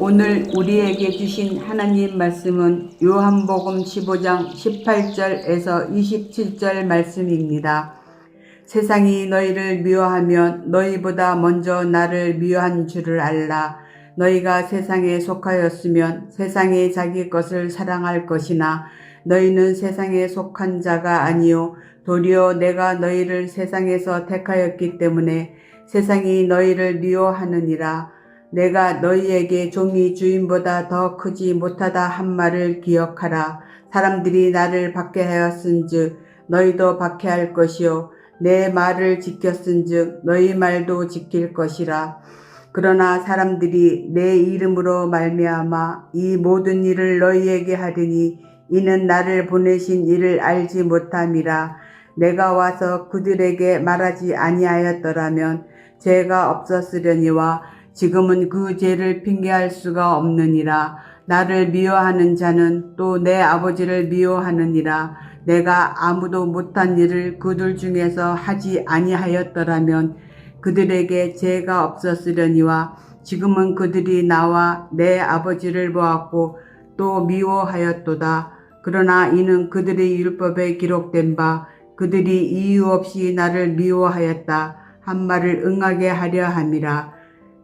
오늘 우리에게 주신 하나님 말씀은 요한복음 15장 18절에서 27절 말씀입니다. 세상이 너희를 미워하면 너희보다 먼저 나를 미워한 줄을 알라. 너희가 세상에 속하였으면 세상이 자기 것을 사랑할 것이나 너희는 세상에 속한 자가 아니요 도리어 내가 너희를 세상에서 택하였기 때문에 세상이 너희를 미워하느니라. 내가 너희에게 종이 주인보다 더 크지 못하다 한 말을 기억하라. 사람들이 나를 박해하였은즉 너희도 박해할 것이요 내 말을 지켰은즉 너희 말도 지킬 것이라. 그러나 사람들이 내 이름으로 말미암아 이 모든 일을 너희에게 하리니 이는 나를 보내신 이를 알지 못함이라. 내가 와서 그들에게 말하지 아니하였더라면 죄가 없었으려니와 지금은 그 죄를 핑계할 수가 없느니라. 나를 미워하는 자는 또 내 아버지를 미워하느니라. 내가 아무도 못한 일을 그들 중에서 하지 아니하였더라면 그들에게 죄가 없었으려니와 지금은 그들이 나와 내 아버지를 보았고 또 미워하였도다. 그러나 이는 그들의 율법에 기록된 바 그들이 이유 없이 나를 미워하였다 한 말을 응하게 하려 함이라.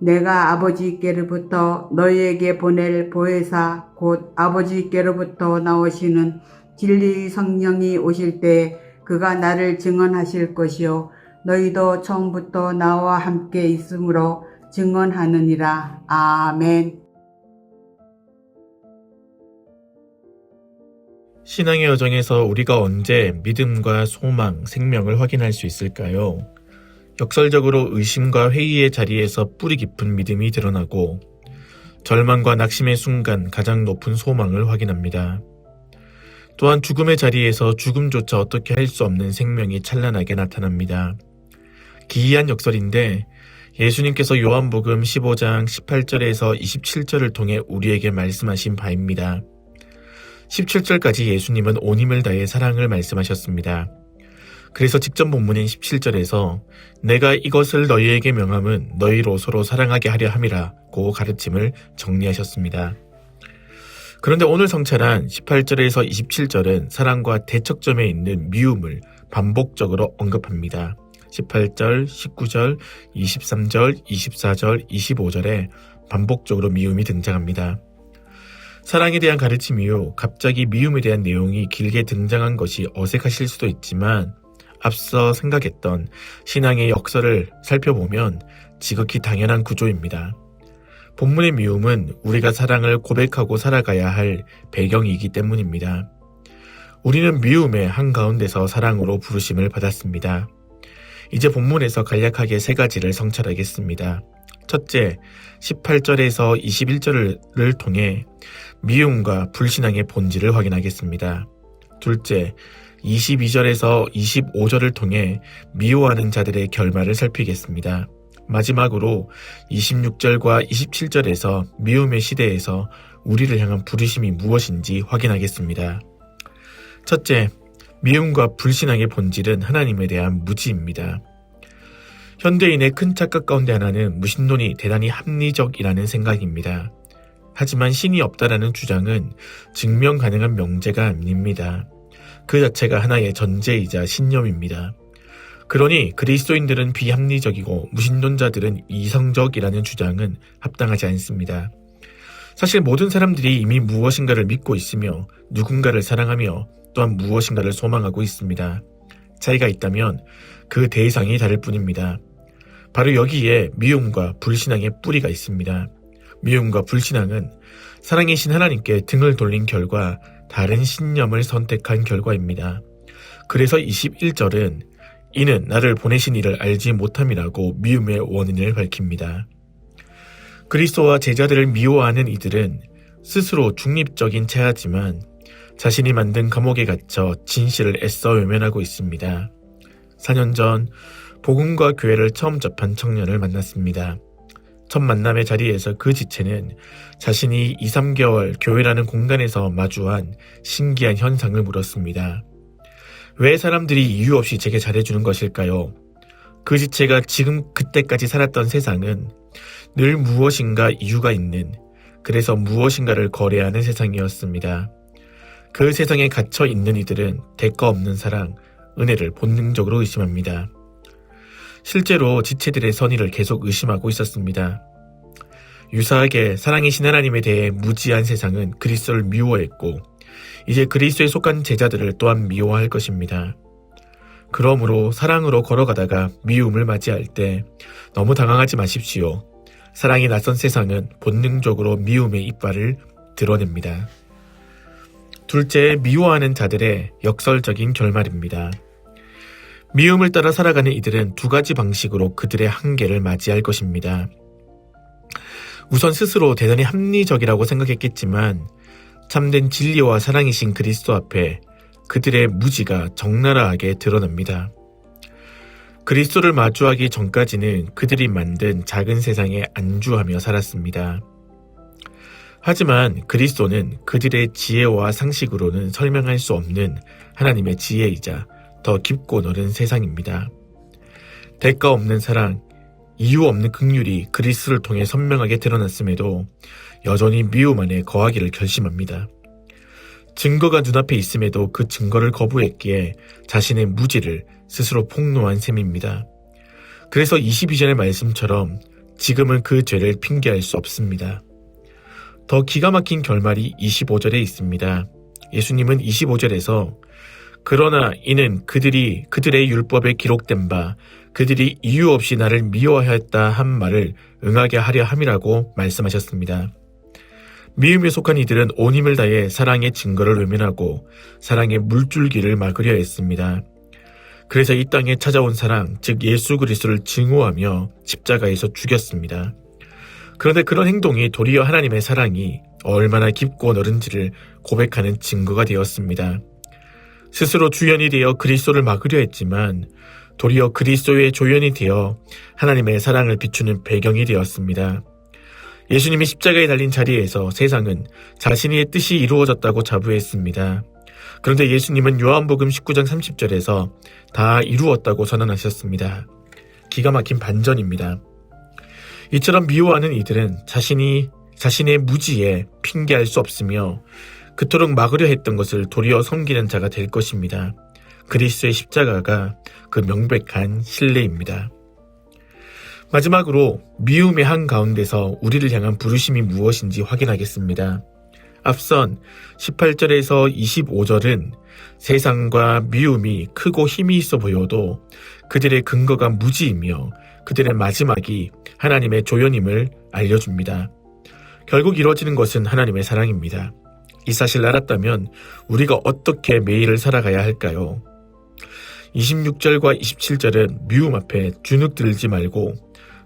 내가 아버지께로부터 너희에게 보낼 보혜사 곧 아버지께로부터 나오시는 진리의 성령이 오실 때 그가 나를 증언하실 것이요 너희도 처음부터 나와 함께 있으므로 증언하느니라. 아멘. 신앙의 여정에서 우리가 언제 믿음과 소망, 생명을 확인할 수 있을까요? 역설적으로 의심과 회의의 자리에서 뿌리 깊은 믿음이 드러나고 절망과 낙심의 순간 가장 높은 소망을 확인합니다. 또한 죽음의 자리에서 죽음조차 어떻게 할 수 없는 생명이 찬란하게 나타납니다. 기이한 역설인데 예수님께서 요한복음 15장 18절에서 27절을 통해 우리에게 말씀하신 바입니다. 17절까지 예수님은 온 힘을 다해 사랑을 말씀하셨습니다. 그래서 직전 본문인 17절에서 내가 이것을 너희에게 명함은 너희로 서로 사랑하게 하려 함이라고 가르침을 정리하셨습니다. 그런데 오늘 성찰한 18절에서 27절은 사랑과 대척점에 있는 미움을 반복적으로 언급합니다. 18절, 19절, 23절, 24절, 25절에 반복적으로 미움이 등장합니다. 사랑에 대한 가르침 이후 갑자기 미움에 대한 내용이 길게 등장한 것이 어색하실 수도 있지만 앞서 생각했던 신앙의 역설을 살펴보면 지극히 당연한 구조입니다. 본문의 미움은 우리가 사랑을 고백하고 살아가야 할 배경이기 때문입니다. 우리는 미움의 한가운데서 사랑으로 부르심을 받았습니다. 이제 본문에서 간략하게 세 가지를 성찰하겠습니다. 첫째, 18절에서 21절을 통해 미움과 불신앙의 본질을 확인하겠습니다. 둘째, 22절에서 25절을 통해 미워하는 자들의 결말을 살피겠습니다. 마지막으로 26절과 27절에서 미움의 시대에서 우리를 향한 부르심이 무엇인지 확인하겠습니다. 첫째, 미움과 불신앙의 본질은 하나님에 대한 무지입니다. 현대인의 큰 착각 가운데 하나는 무신론이 대단히 합리적이라는 생각입니다. 하지만 신이 없다라는 주장은 증명 가능한 명제가 아닙니다. 그 자체가 하나의 전제이자 신념입니다. 그러니 그리스도인들은 비합리적이고 무신론자들은 이성적이라는 주장은 합당하지 않습니다. 사실 모든 사람들이 이미 무엇인가를 믿고 있으며 누군가를 사랑하며 또한 무엇인가를 소망하고 있습니다. 차이가 있다면 그 대상이 다를 뿐입니다. 바로 여기에 미움과 불신앙의 뿌리가 있습니다. 미움과 불신앙은 사랑이신 하나님께 등을 돌린 결과 다른 신념을 선택한 결과입니다. 그래서 21절은 이는 나를 보내신 이를 알지 못함이라고 미움의 원인을 밝힙니다. 그리스도와 제자들을 미워하는 이들은 스스로 중립적인 체하지만 자신이 만든 감옥에 갇혀 진실을 애써 외면하고 있습니다. 4년 전 복음과 교회를 처음 접한 청년을 만났습니다. 첫 만남의 자리에서 그 지체는 자신이 2, 3개월 교회라는 공간에서 마주한 신기한 현상을 물었습니다. 왜 사람들이 이유 없이 제게 잘해주는 것일까요? 그 지체가 지금 그때까지 살았던 세상은 늘 무엇인가 이유가 있는 그래서 무엇인가를 거래하는 세상이었습니다. 그 세상에 갇혀 있는 이들은 대가 없는 사랑, 은혜를 본능적으로 의심합니다. 실제로 지체들의 선의를 계속 의심하고 있었습니다. 유사하게 사랑이신 하나님에 대해 무지한 세상은 그리스도를 미워했고 이제 그리스도에 속한 제자들을 또한 미워할 것입니다. 그러므로 사랑으로 걸어가다가 미움을 맞이할 때 너무 당황하지 마십시오. 사랑이 낯선 세상은 본능적으로 미움의 이빨을 드러냅니다. 둘째, 미워하는 자들의 역설적인 결말입니다. 미움을 따라 살아가는 이들은 두 가지 방식으로 그들의 한계를 맞이할 것입니다. 우선 스스로 대단히 합리적이라고 생각했겠지만 참된 진리와 사랑이신 그리스도 앞에 그들의 무지가 적나라하게 드러납니다. 그리스도를 마주하기 전까지는 그들이 만든 작은 세상에 안주하며 살았습니다. 하지만 그리스도는 그들의 지혜와 상식으로는 설명할 수 없는 하나님의 지혜이자 더 깊고 넓은 세상입니다. 대가 없는 사랑, 이유 없는 긍휼이 그리스도를 통해 선명하게 드러났음에도 여전히 미움 안에 거하기를 결심합니다. 증거가 눈앞에 있음에도 그 증거를 거부했기에 자신의 무지를 스스로 폭로한 셈입니다. 그래서 22절의 말씀처럼 지금은 그 죄를 핑계할 수 없습니다. 더 기가 막힌 결말이 25절에 있습니다. 예수님은 25절에서 그러나 이는 그들의 율법에 기록된 바 그들이 이유 없이 나를 미워하였다 한 말을 응하게 하려 함이라고 말씀하셨습니다. 미움에 속한 이들은 온 힘을 다해 사랑의 증거를 외면하고 사랑의 물줄기를 막으려 했습니다. 그래서 이 땅에 찾아온 사랑, 즉 예수 그리스도를 증오하며 십자가에서 죽였습니다. 그런데 그런 행동이 도리어 하나님의 사랑이 얼마나 깊고 넓은지를 고백하는 증거가 되었습니다. 스스로 주연이 되어 그리스도를 막으려 했지만 도리어 그리스도의 조연이 되어 하나님의 사랑을 비추는 배경이 되었습니다. 예수님이 십자가에 달린 자리에서 세상은 자신의 뜻이 이루어졌다고 자부했습니다. 그런데 예수님은 요한복음 19장 30절에서 다 이루었다고 선언하셨습니다. 기가 막힌 반전입니다. 이처럼 미워하는 이들은 자신의 무지에 핑계할 수 없으며 그토록 막으려 했던 것을 도리어 섬기는 자가 될 것입니다. 그리스도의 십자가가 그 명백한 신뢰입니다. 마지막으로 미움의 한가운데서 우리를 향한 부르심이 무엇인지 확인하겠습니다. 앞선 18절에서 25절은 세상과 미움이 크고 힘이 있어 보여도 그들의 근거가 무지이며 그들의 마지막이 하나님의 조연임을 알려줍니다. 결국 이루어지는 것은 하나님의 사랑입니다. 이 사실을 알았다면 우리가 어떻게 매일을 살아가야 할까요? 26절과 27절은 미움 앞에 주눅들지 말고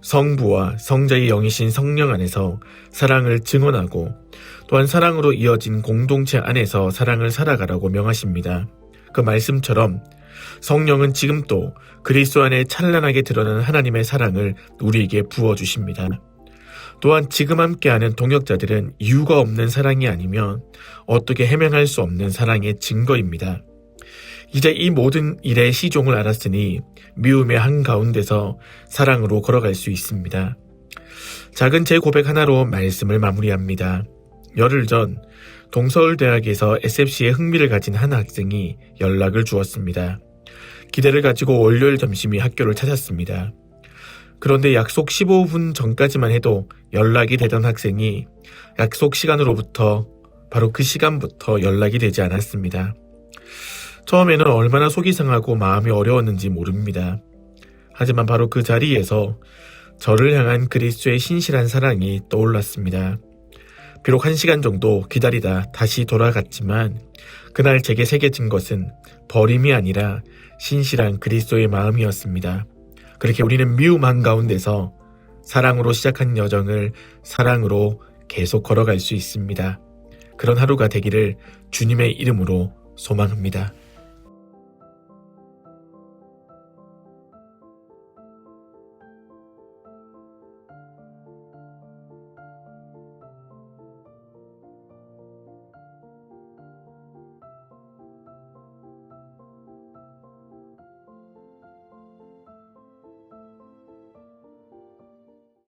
성부와 성자의 영이신 성령 안에서 사랑을 증언하고 또한 사랑으로 이어진 공동체 안에서 사랑을 살아가라고 명하십니다. 그 말씀처럼 성령은 지금 또 그리스도 안에 찬란하게 드러나는 하나님의 사랑을 우리에게 부어주십니다. 또한 지금 함께하는 동역자들은 이유가 없는 사랑이 아니면 어떻게 해명할 수 없는 사랑의 증거입니다. 이제 이 모든 일의 시종을 알았으니 미움의 한가운데서 사랑으로 걸어갈 수 있습니다. 작은 제 고백 하나로 말씀을 마무리합니다. 열흘 전 동서울대학에서 SFC에 흥미를 가진 한 학생이 연락을 주었습니다. 기대를 가지고 월요일 점심이 학교를 찾았습니다. 그런데 약속 15분 전까지만 해도 연락이 되던 학생이 약속 시간으로부터 바로 그 시간부터 연락이 되지 않았습니다. 처음에는 얼마나 속이 상하고 마음이 어려웠는지 모릅니다. 하지만 바로 그 자리에서 저를 향한 그리스도의 신실한 사랑이 떠올랐습니다. 비록 1시간 정도 기다리다 다시 돌아갔지만 그날 제게 새겨진 것은 버림이 아니라 신실한 그리스도의 마음이었습니다. 그렇게 우리는 미움 한가운데서 사랑으로 시작한 여정을 사랑으로 계속 걸어갈 수 있습니다. 그런 하루가 되기를 주님의 이름으로 소망합니다.